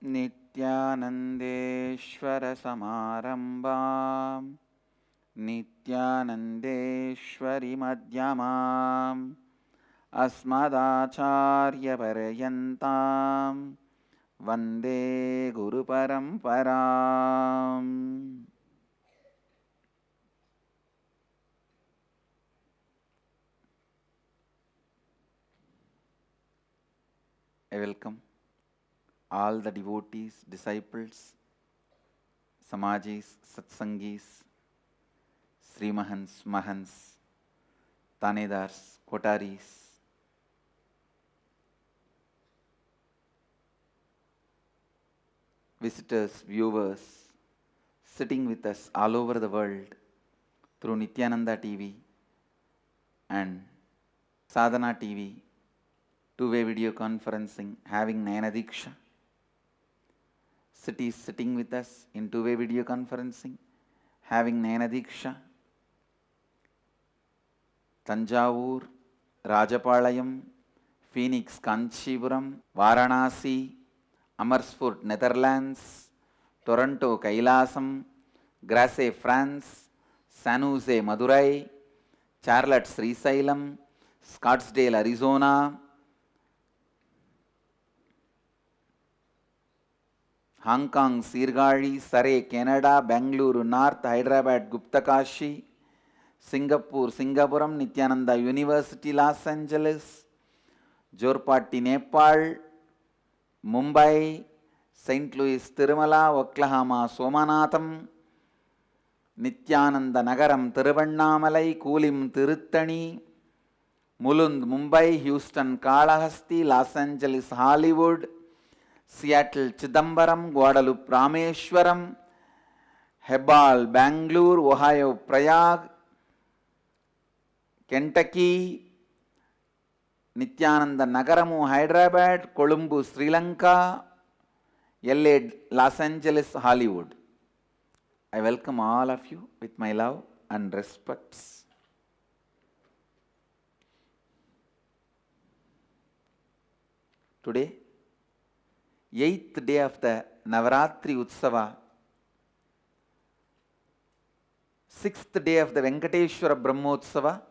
नित्यानन्देश्वरसमारम्भां नित्यानन्देश्वरिमध्यमाम् अस्मदाचार्यपर्यन्तां वन्दे गुरुपरम्पराम्. I welcome all the devotees, disciples, Samajis, Satsangis, Srimahans, Mahans, Tanedars, Kotaris, visitors, viewers, sitting with us all over the world through Nityananda TV and Sadhana TV, two-way video conferencing, having Nayana Diksha. Cities sitting with us in two-way video conferencing, having Nayana Diksha. Tanjavur, Rajapalayam, Phoenix, Kanchipuram, Varanasi, Amersfoort, Netherlands, Toronto, Kailasam, Grasse, France, San Jose, Madurai, Charlotte, Srisailam, Scottsdale, Arizona, Hong Kong, Sirgari, Surrey, Canada, Bangalore, North, Hyderabad, Guptakashi, Singapore, Singapuram, Nityananda University, Los Angeles, Jorpatti, Nepal, Mumbai, St. Louis, Tirumala, Oklahoma, Somanatham, Nityananda Nagaram, Tiruvannamalai, Kulim, Tiruttani, Mulund, Mumbai, Houston, Kalahasti, Los Angeles, Hollywood, Seattle, Chidambaram, Guadalupe, Rameshwaram, Hebal, Bangalore, Ohio, Prayag, Kentucky, Nityananda Nagaramu, Hyderabad, Colombo, Sri Lanka, LA, Los Angeles, Hollywood. I welcome all of you with my love and respects. Today, 8th day of the Navaratri Utsava, 6th day of the Venkateshwara Brahmotsava,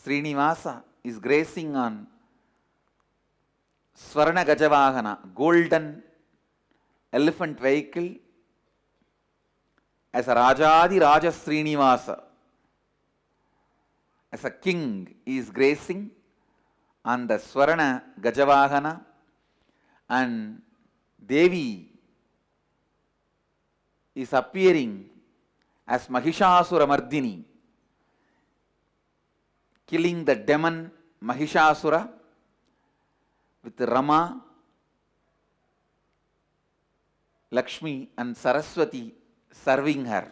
Srinivasa is gracing on Swarna Gajavahana, golden elephant vehicle, as a Rajadi Raja Srinivasa, as a king, is gracing on the Swarna Gajavahana, and Devi is appearing as Mahishasura Mardini, killing the demon Mahishasura with Rama, Lakshmi and Saraswati serving her.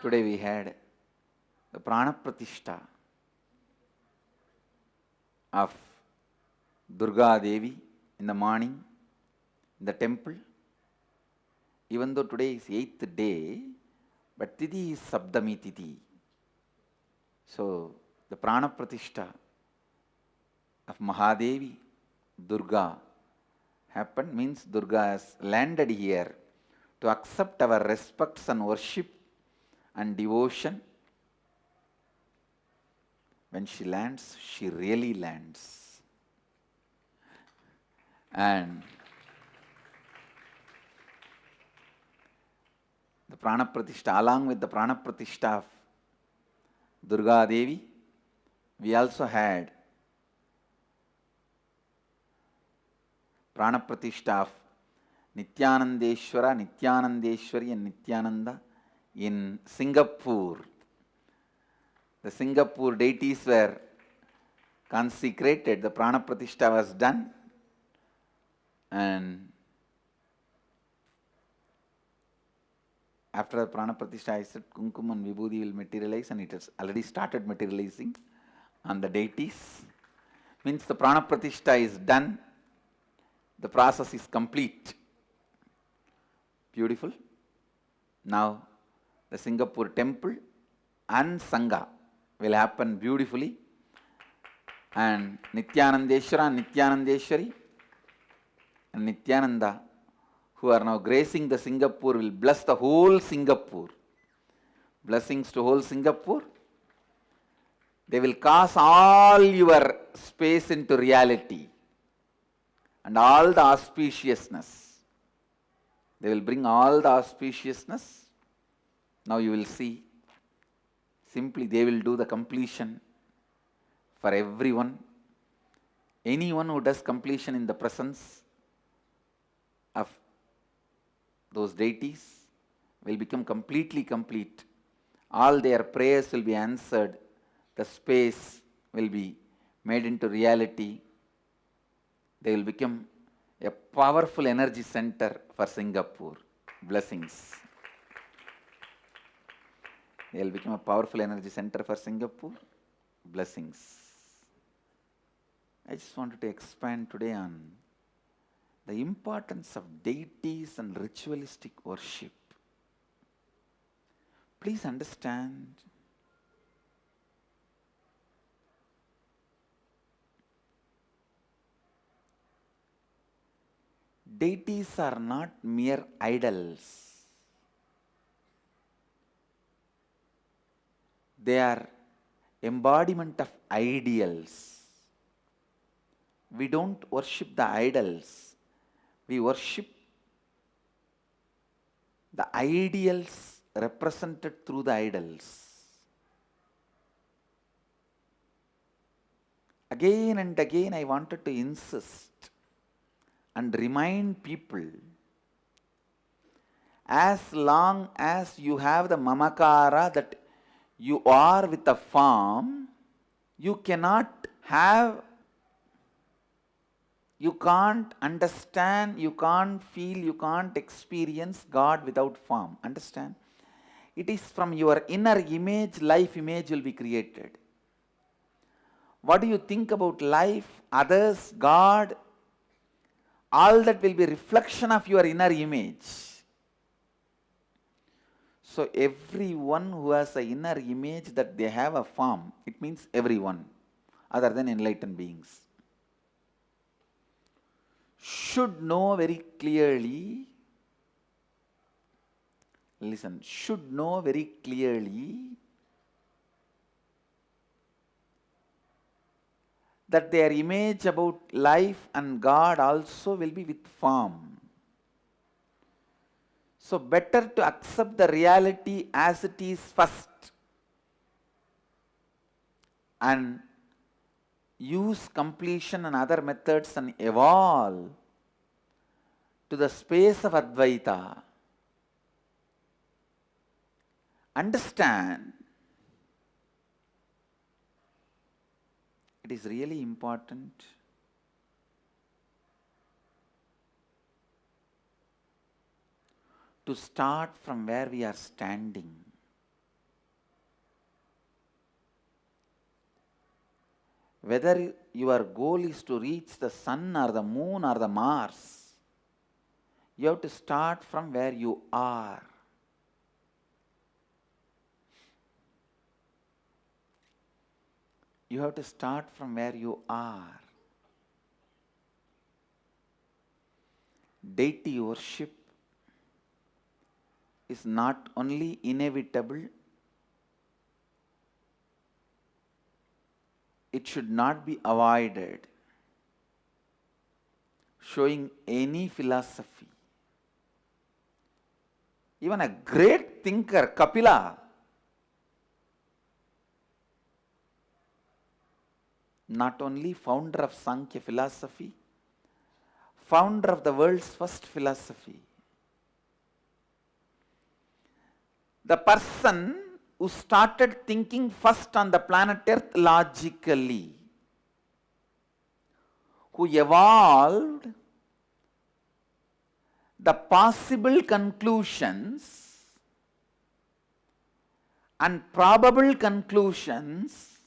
Today we had the Prana Pratishta of Durga Devi in the morning in the temple. Even though today is 8th day, but Tithi is Sabdami Tithi. So the Prana Pratishta of Mahadevi, Durga, happened means Durga has landed here to accept our respects and worship and devotion. When she lands, she really lands. And the Prana Pratishtha, along with the Prana Pratishtha of Durga Devi, we also had Prana Pratishtha of Nityanandeshwara, Nityanandeshwari and Nityananda in Singapore. The Singapore deities were consecrated, the Prana Pratishtha was done, and after the Prana Pratishtha I said Kumkum and Vibhuti will materialize, and it has already started materializing on the deities. Means the Prana Pratishtha is done, the process is complete. Beautiful. Now the Singapore temple and Sangha will happen beautifully, and Nityanandeshwara and Nityanandeshwari and Nityananda, who are now gracing the Singapore, will bless the whole Singapore. Blessings to whole Singapore. They will cause all your space into reality and all the auspiciousness. They will bring all the auspiciousness. Now you will see. Simply they will do the completion for everyone. Anyone who does completion in the presence of those deities will become completely complete. All their prayers will be answered. The space will be made into reality. They will become a powerful energy center for Singapore. Blessings. They will become a powerful energy center for Singapore. Blessings. I just wanted to expand today on the importance of deities and ritualistic worship. Please understand, deities are not mere idols. They are embodiment of ideals. We don't worship the idols. We worship the ideals represented through the idols. Again and again I wanted to insist and remind people, as long as you have the mamakara that you are with a form, you cannot have, you can't understand, you can't feel, you can't experience God without form. Understand? It is from your inner image, life image will be created. What do you think about life, others, God? All that will be reflection of your inner image. So everyone who has an inner image that they have a form, it means everyone other than enlightened beings, should know very clearly, listen, should know very clearly that their image about life and God also will be with form. So better to accept the reality as it is first and use completion and other methods and evolve to the space of Advaita. Understand, it is really important to start from where we are standing. Whether your goal is to reach the sun or the moon or the Mars, you have to start from where you are. You have to start from where you are. deity worship is not only inevitable, it should not be avoided. Showing any philosophy, even a great thinker, Kapila, not only founder of Sankhya philosophy, founder of the world's first philosophy, the person who started thinking first on the planet Earth logically, who evolved the possible conclusions and probable conclusions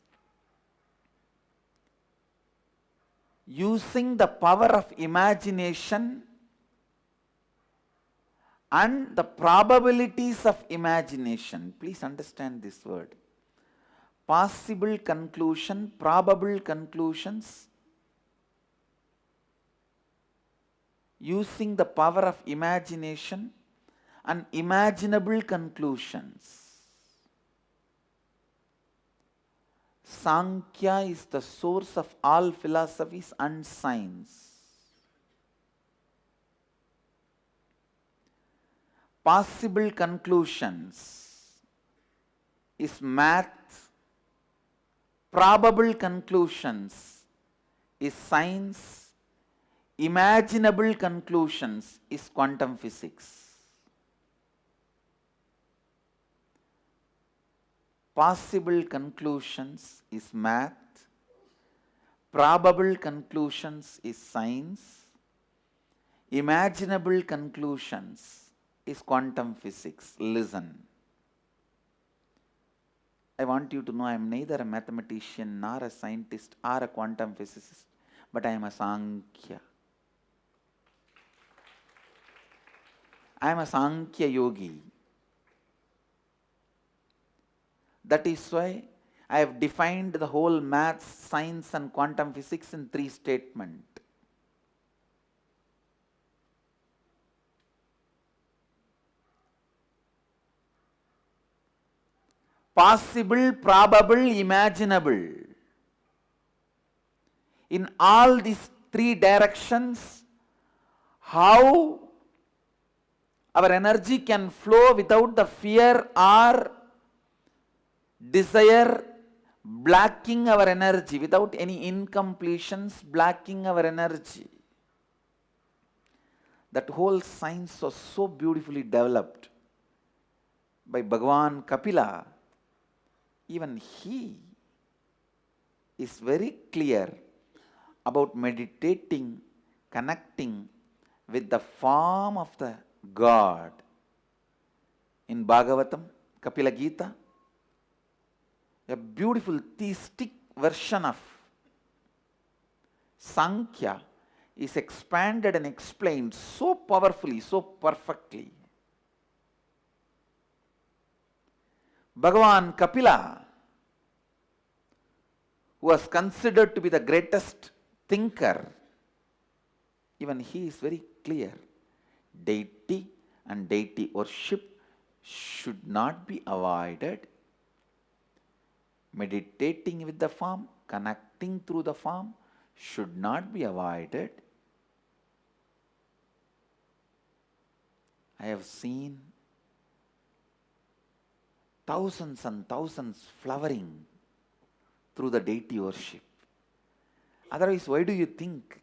using the power of imagination and the probabilities of imagination. Please understand this word. Possible conclusion, probable conclusions, using the power of imagination and imaginable conclusions. Sankhya is the source of all philosophies and science. Possible conclusions is math, probable conclusions is science, imaginable conclusions is quantum physics. Possible conclusions is math, probable conclusions is science, imaginable conclusions is quantum physics. Listen. I want you to know I am neither a mathematician nor a scientist or a quantum physicist, but I am a Sankhya. I am a Sankhya yogi. That is why I have defined the whole maths, science and quantum physics in 3 statements. Possible, probable, imaginable. In all these 3 directions, how our energy can flow without the fear or desire blocking our energy, without any incompletions blocking our energy. That whole science was so beautifully developed by Bhagavan Kapila. Even he is very clear about meditating, connecting with the form of the God. In Bhagavatam, Kapila Gita, a beautiful theistic version of Sankhya is expanded and explained so powerfully, so perfectly. Bhagavan Kapila, who was considered to be the greatest thinker, even he is very clear. Deity and deity worship should not be avoided. Meditating with the form, connecting through the form should not be avoided. I have seen thousands and thousands flowering through the deity worship. Otherwise, why do you think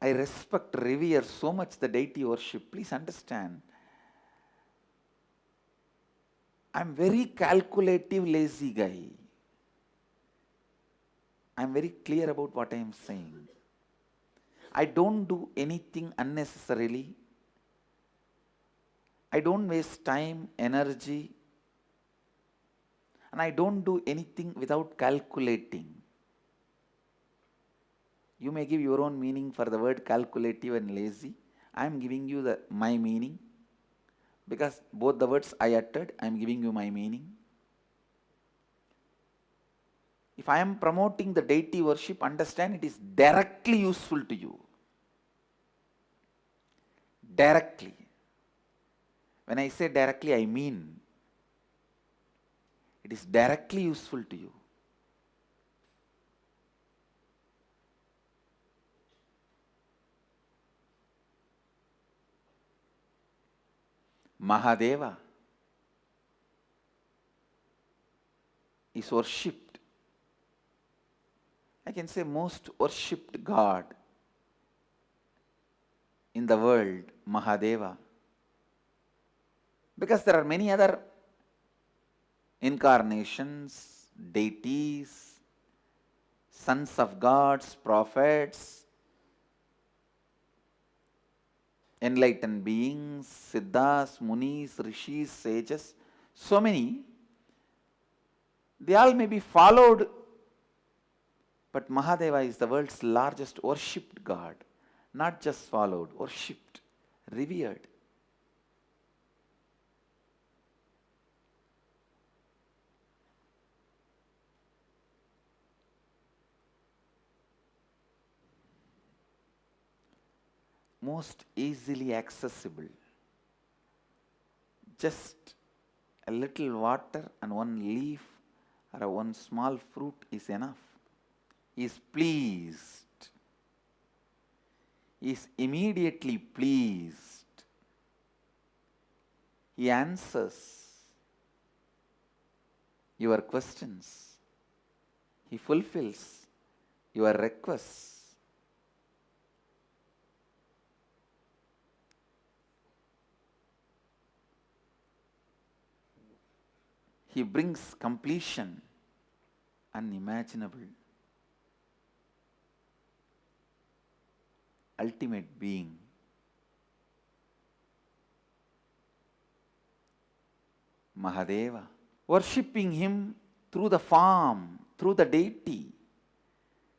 I respect, revere so much the deity worship? Please understand. I am very calculative, lazy guy. I am very clear about what I am saying. I don't do anything unnecessarily. I don't waste time, energy, and I don't do anything without calculating. You may give your own meaning for the word calculative and lazy. I am giving you my meaning. Because both the words I uttered, I am giving you my meaning. If I am promoting the deity worship, understand it is directly useful to you. Directly. When I say directly, I mean it is directly useful to you. Mahadeva is worshipped. I can say most worshipped God in the world, Mahadeva. Because there are many other incarnations, deities, sons of gods, prophets, enlightened beings, siddhas, munis, rishis, sages, so many. They all may be followed, but Mahadeva is the world's largest worshipped God. Not just followed, worshipped, revered. Most easily accessible. Just a little water and one leaf or one small fruit is enough. He is pleased. He is immediately pleased. He answers your questions. He fulfills your requests. He brings completion unimaginable. Ultimate being. Mahadeva. Worshipping him through the form, through the deity.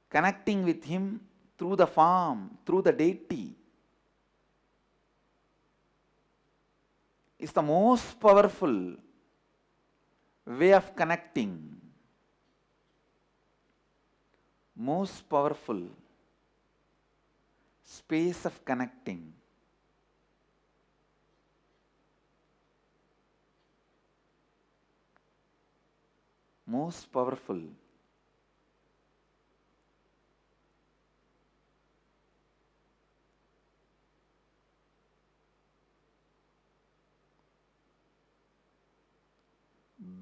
Connecting with him through the form, through the deity is the most powerful way of connecting. Most powerful space of connecting. Most powerful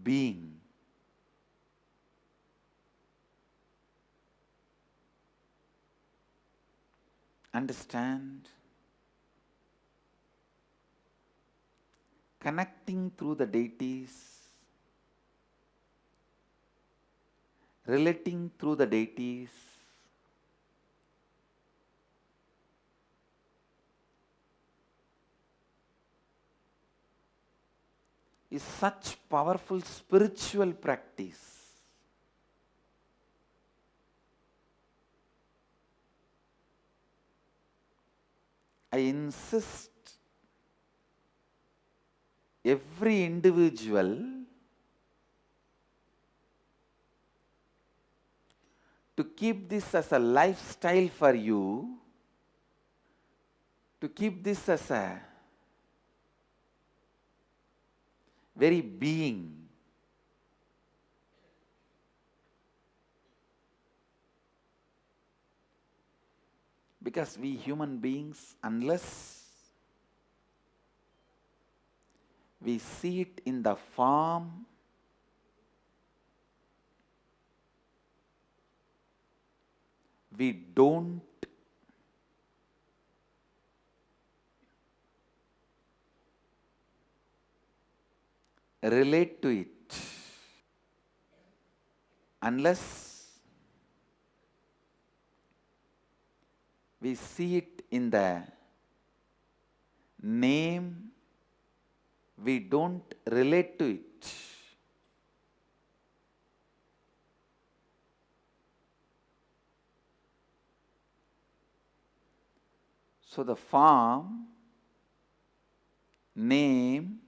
being. Understand? Connecting through the deities, relating through the deities, is such powerful spiritual practice. I insist every individual to keep this as a lifestyle for you, to keep this as a very being. Because we human beings, unless we see it in the form, we don't relate to it. Unless we see it in the name, we don't relate to it. So the form, name,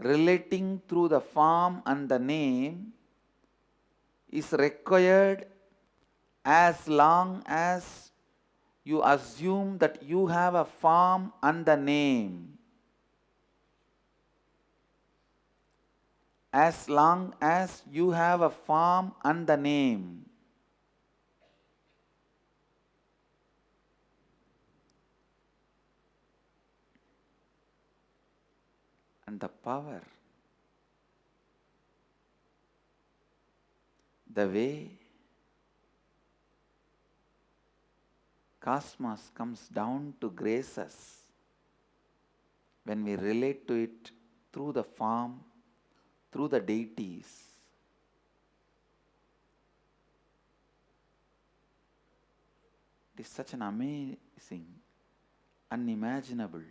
relating through the form and the name is required as long as you assume that you have a form and the name. As long as you have a form and the name. And the power, the way cosmos comes down to grace us when we relate to it through the form, through the deities. It is such an amazing, unimaginable,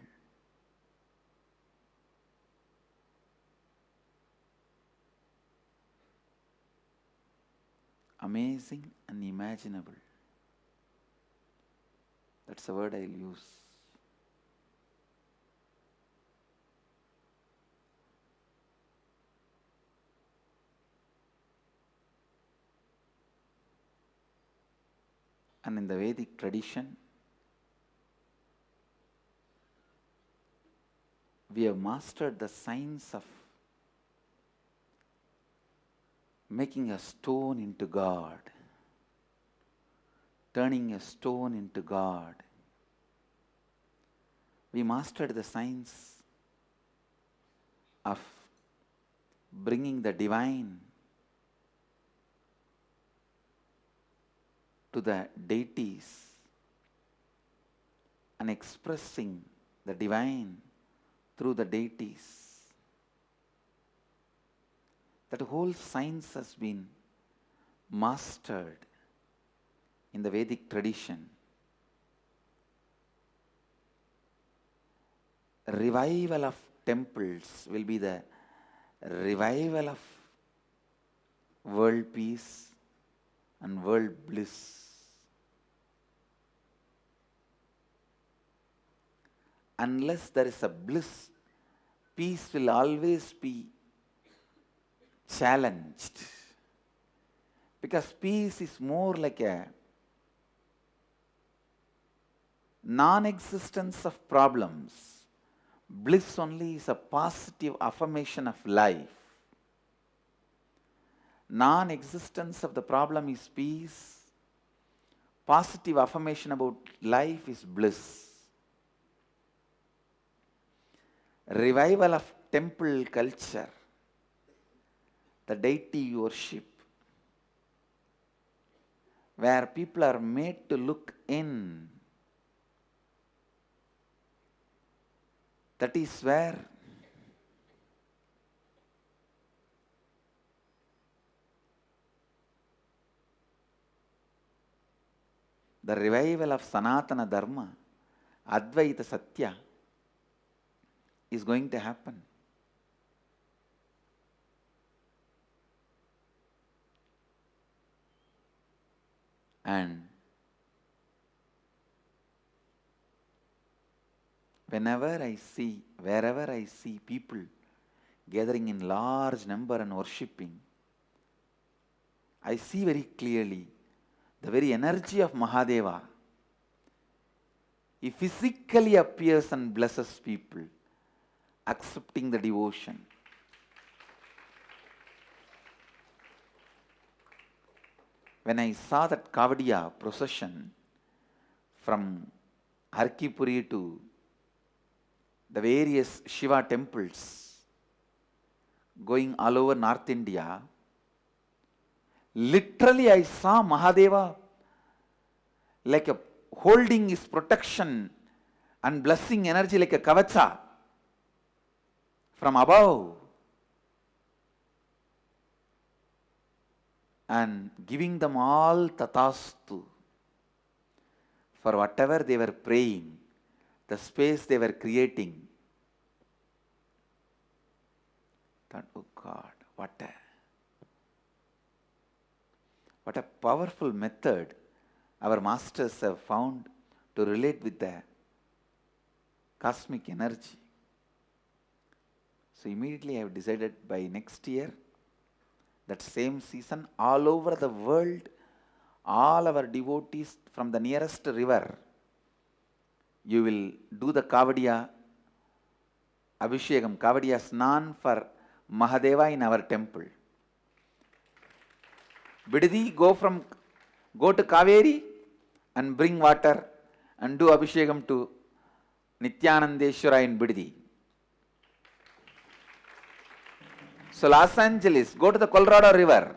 amazing, unimaginable. That's the word I'll use. And in the Vedic tradition, we have mastered the science of making a stone into God, turning a stone into God. We mastered the science of bringing the divine to the deities and expressing the divine through the deities. That whole science has been mastered in the Vedic tradition. Revival of temples will be the revival of world peace and world bliss. Unless there is a bliss, peace will always be challenged. Because peace is more like a non-existence of problems. Bliss only is a positive affirmation of life. Non-existence of the problem is peace. Positive affirmation about life is bliss. Revival of temple culture, the deity worship, where people are made to look in. That is where the revival of Sanatana Dharma, Advaita Satya, is going to happen. And whenever I see, wherever I see people gathering in large number and worshipping, I see very clearly the very energy of Mahadeva. He physically appears and blesses people, accepting the devotion. When I saw that Kavadiya procession from Harkipuri to the various Shiva temples going all over North India, literally I saw Mahadeva like a holding his protection and blessing energy like a kavacha from above and giving them all tatastu for whatever they were praying, the space they were creating. Thought, oh God, what a powerful method our masters have found to relate with the cosmic energy. So So immediately I have decided by next year, that same season, all over the world, all our devotees from the nearest river, you will do the Kavadiya Abhishekam, Kavadiya Snan for Mahadeva in our temple. Bidadi, go to Kaveri and bring water and do Abhishekam to Nityanandeshwara in Bidadi. So Los Angeles, go to the Colorado River.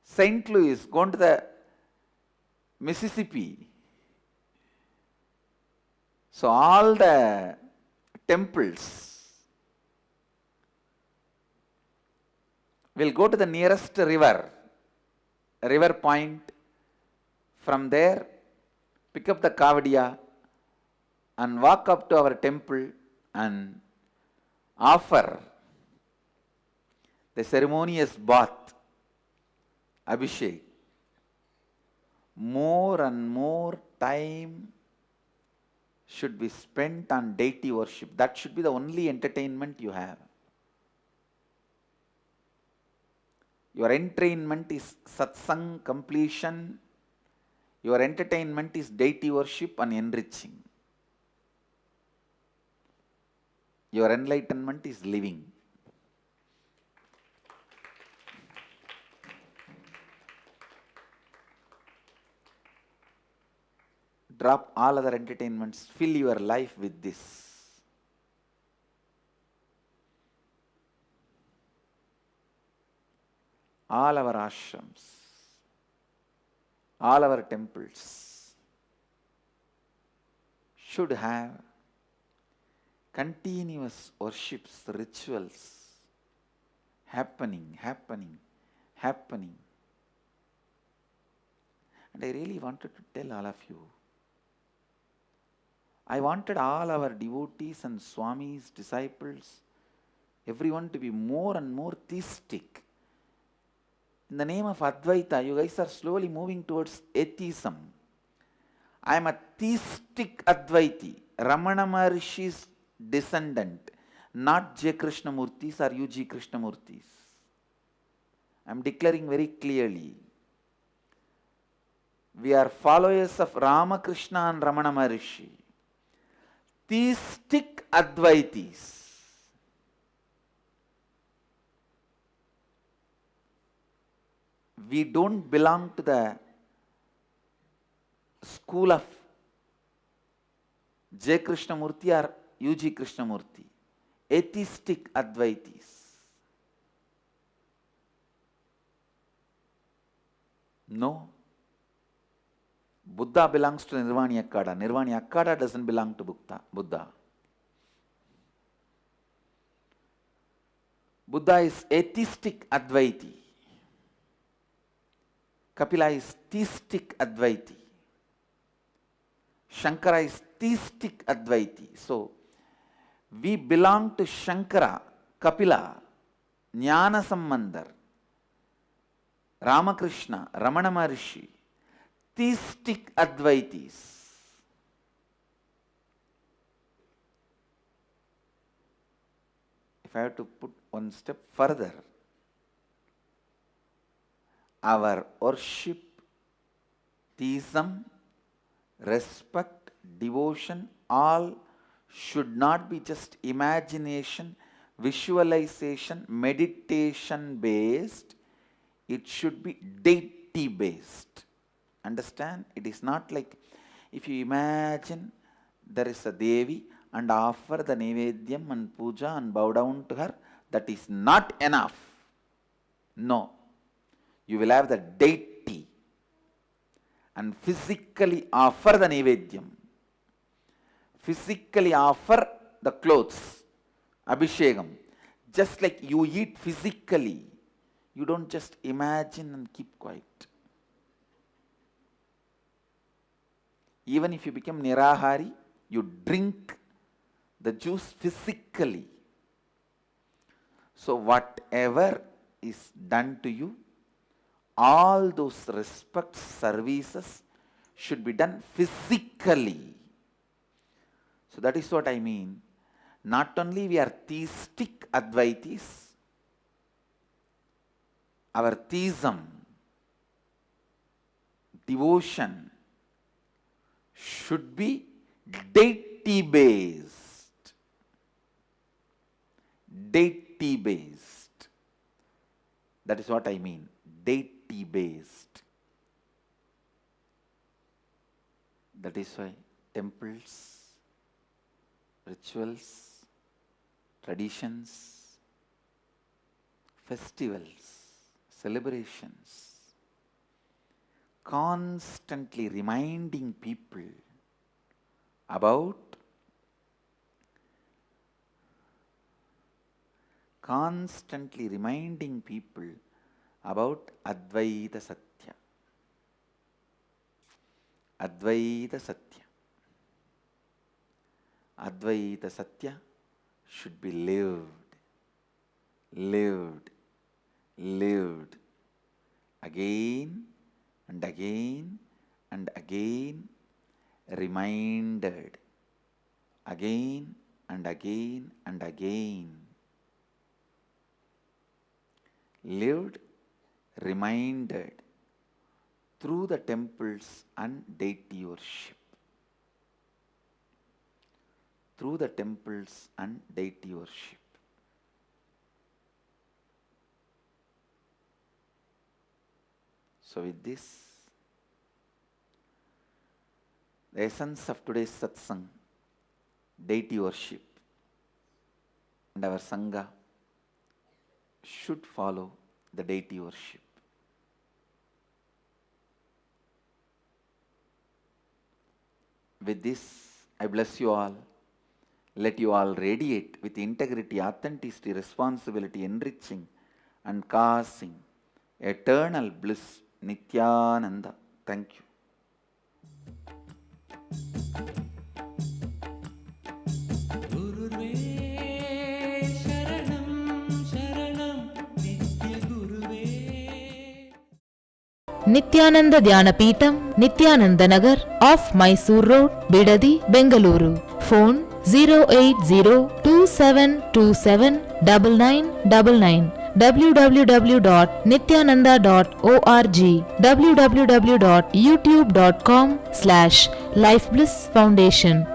St. Louis, go to the Mississippi. So all the temples will go to the nearest river point. From there, pick up the Kavadiya and walk up to our temple and offer the ceremonious bath, Abhishek. More and more time should be spent on deity worship. That should be the only entertainment you have. Your entertainment is satsang completion. Your entertainment is deity worship and enriching. Your enlightenment is living. Drop all other entertainments. Fill your life with this. All our ashrams, all our temples should have continuous worships, rituals happening. And I really wanted to tell all of you, I wanted all our devotees and Swami's disciples, everyone to be more and more theistic. In the name of Advaita, you guys are slowly moving towards atheism. I am a theistic Advaiti, Ramana Maharishi's descendant, not J. Krishnamurtis or U.G. Krishnamurtis. I am declaring very clearly. We are followers of Ramakrishna and Ramana Maharishi. Theistic Advaitis. We don't belong to the school of J. Krishnamurti or U.G. Krishnamurti. Atheistic Advaitis. No. Buddha belongs to Nirvani Akkada. Nirvani Akkada doesn't belong to Buddha. Buddha is atheistic Advaiti. Kapila is theistic Advaiti. Shankara is theistic Advaiti. So, we belong to Shankara, Kapila, Jnana Sambandar, Ramakrishna, Ramana Maharishi, theistic Advaitis. If I have to put one step further, our worship, theism, respect, devotion, all should not be just imagination, visualization, meditation based. It should be deity based. Understand? It is not like if you imagine there is a Devi and offer the Nevedyam and Puja and bow down to her, that is not enough. No. You will have the deity and physically offer the Nevedyam. Physically offer the clothes, Abhishekam. Just like you eat physically, you don't just imagine and keep quiet. Even if you become Nirahari, you drink the juice physically. So whatever is done to you, all those respects, services should be done physically. So that is what I mean. not only we are theistic Advaitis, our theism, devotion should be deity based. Deity based. That is what I mean. Deity based. That is why temples, rituals, traditions, festivals, celebrations, constantly reminding people about Advaita Satya. Advaita Satya. Advaita Satya should be lived, lived, lived again and again and again, reminded again and again and again. Lived, reminded through the temples and deity worship. Through the temples and deity worship. So with this, the essence of today's satsang, deity worship, and our sangha should follow the deity worship. With this, I bless you all. Let you all radiate with integrity, authenticity, responsibility, enriching and causing eternal bliss. Nityananda. Thank you. Nityananda Dhyanapitham, Nityananda Nagar, off Mysore Road, Bidadi, Bengaluru. Phone 08027279999. www.nityananda.org. www.youtube.com/Life Bliss Foundation.